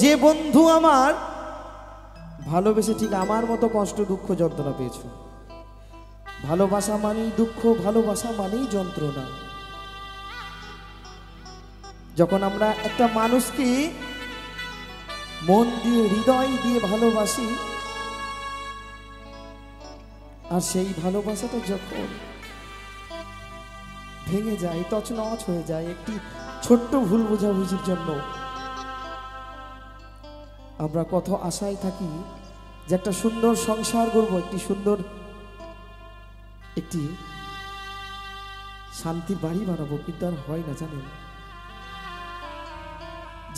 যে বন্ধু আমার ভালোবেসে ঠিক আমার মতো কষ্ট দুঃখ যন্ত্রণা পেয়েছো। ভালোবাসা মানেই দুঃখ, ভালোবাসা মানেই যন্ত্রণা। যখন আমরা একটা মানুষকে মন দিয়ে হৃদয় দিয়ে ভালোবাসি, আর সেই ভালোবাসাটা যখন ভেঙে যায়, তছনছ হয়ে যায় একটি ছোট্ট ভুল বোঝাবুঝির জন্য, আমরা কত আশায় থাকি যে একটা সুন্দর সংসার করব, একটি সুন্দর একটি শান্তির বাড়ি বানাবো, কিন্তু আর হয় না জানেন।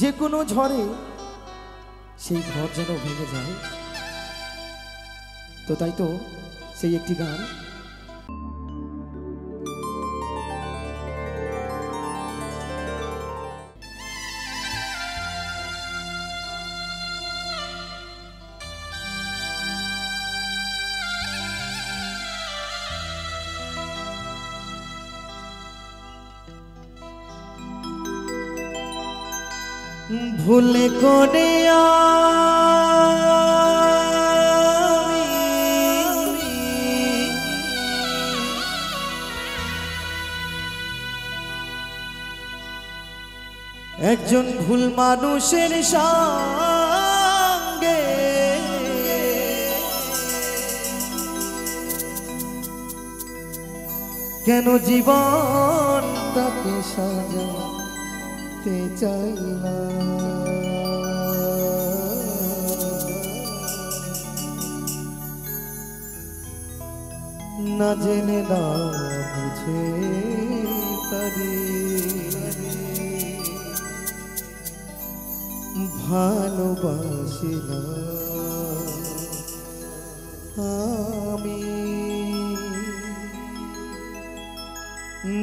যে কোনো ঝড়ে সেই ঘর যেন ভেঙে যায়। তো তাই তো সেই একটি গান, ভুল করে একজন ভুল মানুষের সঙ্গে কেন জীবনটাকে সাজাতে চাইলাম, না জেনে না বুঝে তারে ভালোবাসিলাম আমি,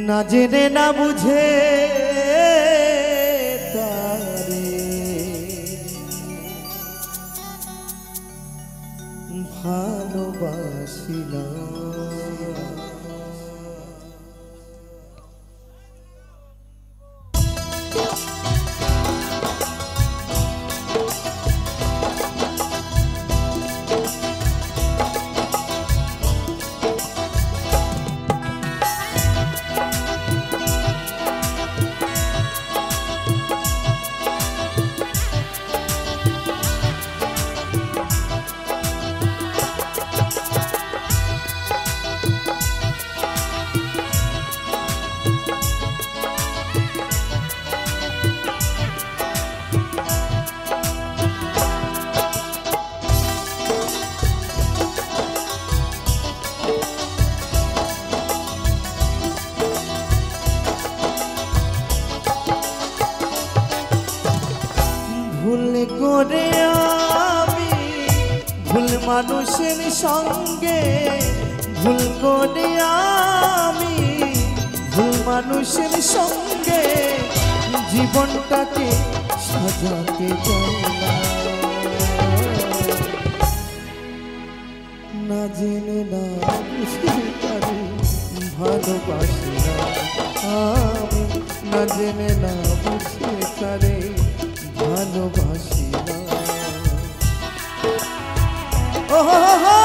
না জেনে না বুঝে তারে ভালোবাসিলাম। ভুল করে আমি ভুল মানুষের সঙ্গে, ভুল করে আমি ভুল মানুষের সঙ্গে জীবনটাকে সাজাতে চাইলাম, না জেনে না বুঝে তারে ভালোবাসিলাম আমি, না জেনে না বুঝে তারে ভালোবাসিলাম। ও হো হো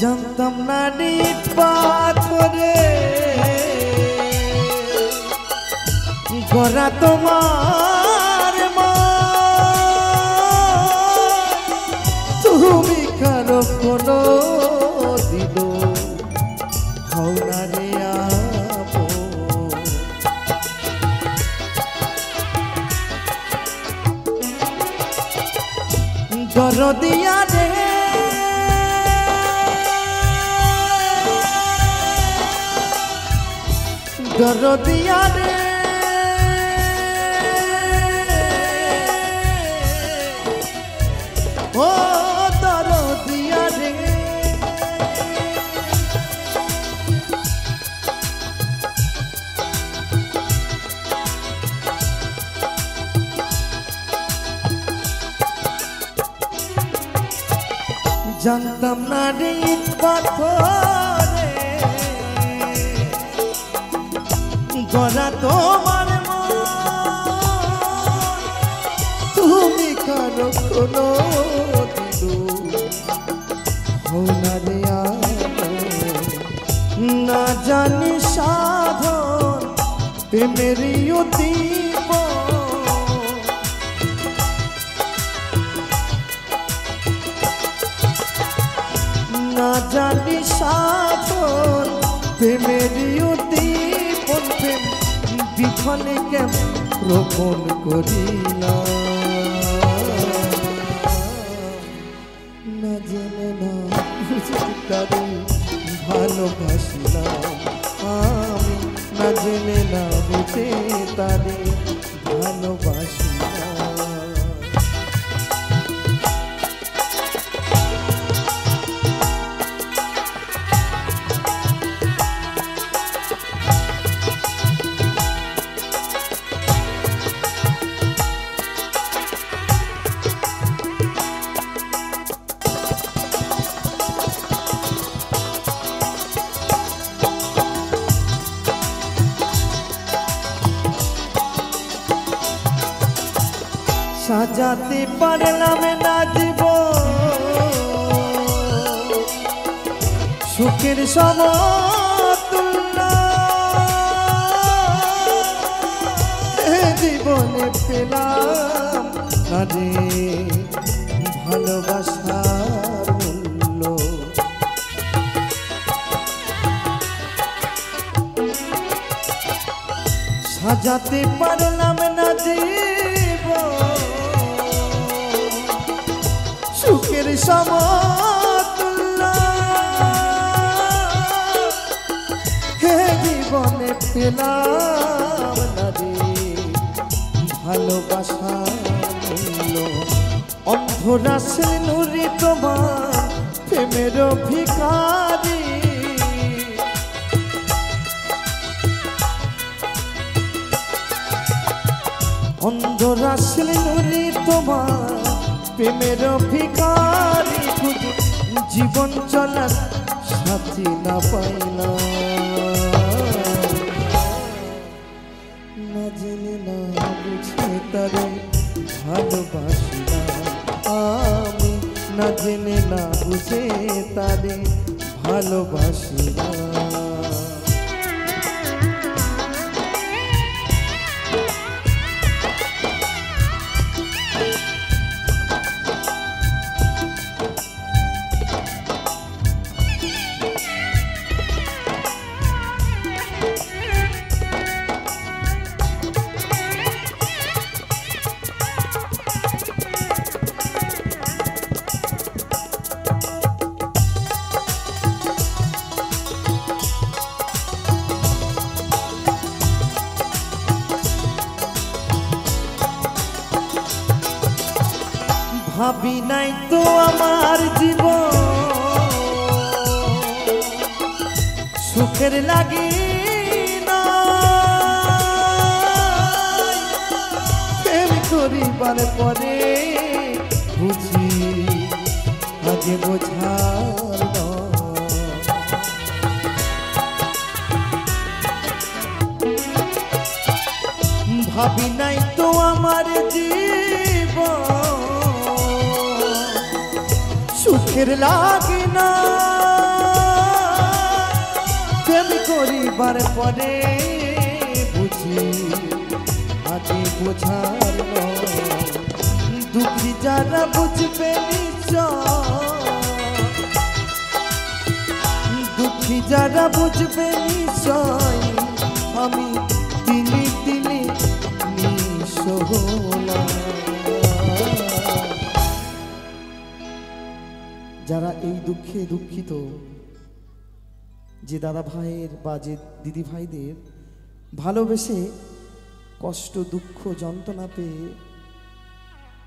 জানতাম না নিট পাথরে গড়া তোমার মা, তুমি কারো কোনো দিল হও না রে আপন। দরদিয়া রে দরদিয়া রে ও দরদিয়া রে জানতাম না রে ইট পাথরে গড়া তোমার মন, তুমি কারো কোনো দিলো হও না রে আপন। না জানি সাধন প্রেমেরই অতীব, না জানি সাধন প্রেমেরই উদ্দীপন, প্রেম বিফলে কেন রোপণ করিলাম। না জেনে না বুঝতে তারে ভালোবাসিলাম আমি, না জেনে না বুঝে তারে ভালোবাসিলাম। সাজাতে পারলাম না জীবন সুখের সমতুল্য, জীবনে পেলাম না রে ভালোবাসার মূল্য। সাজাতে পারলাম না জীবন সুখের সমতুল্য, হে জীবনে পেলাম না রে ভালোবাসার মূল্য। অন্ধরাশে নুরি তোমার প্রেমের ভিখারি, অন্ধরাশে নুরি তোমার প্রেমের ভিখারি, জীবন চলার সাথী না পাইলাম। না জেনে না বুঝে তারে ভালোবাসিলাম আমি, না জেনে না বুঝে তারে ভালোবাসিলাম। ভাবি নাই তো আমার জীবন সুখের লাগি না, প্রেম করিবার পরে বুঝি আগে বোঝার না। ভাবি নাই তো আমার জীবন সুখের লাগে না, প্রেম করিবার পরে বুঝি আগে বোঝার দুঃখী যারা বুঝবে নিশ্চয়, দুঃখী যারা বুঝবে নিশ্চয় আমি দিলে দিলে নিঃস্ব হলাম। যারা এই দুঃখে দুঃখিত, যে দাদা ভাইয়ের বা যে দিদি ভাইদের ভালোবেসে কষ্ট দুঃখ যন্ত্রণা পেয়ে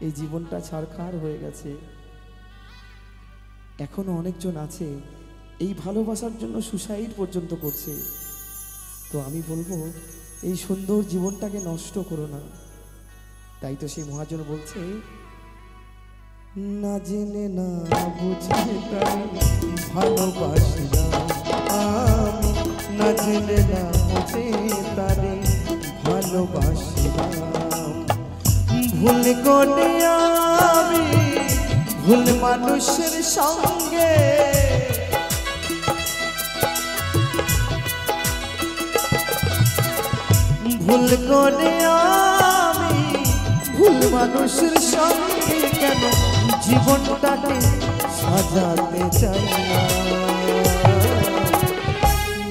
এই জীবনটা ছারখার হয়ে গেছে, এখনো অনেকজন আছে এই ভালোবাসার জন্য সুসাইড পর্যন্ত করছে। তো আমি বলবো এই সুন্দর জীবনটাকে নষ্ট করো না। তাই তো সেই মহাজন বলছে, না জেনে না বুঝে তাই ভালোবাসিলাম আমি, না জেনে না বুঝে তারে ভালোবাসিলাম। ভুল করে আমি ভুল মানুষের সঙ্গে, ভুল করে আমি ভুল মানুষের সঙ্গে কেন জীবনটাকে সাজাতে চাই না।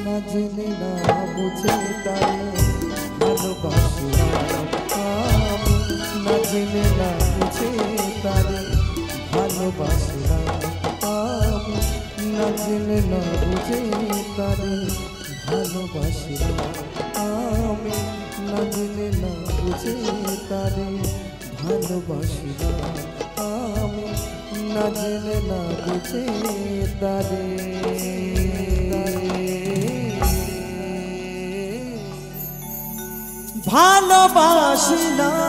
না জেনে না বুঝে তাই ভালোবাসিলাম আমি, না জেনে না বুঝে তারে ভালোবাসিলাম আমি, না জেনে না বুঝে তারে ভালোবাসিলাম আমি, না জেনে না বুঝে তারে ভালোবাসিলাম আমি, না জেনে না বুঝে তারে ভালোবাসিলাম।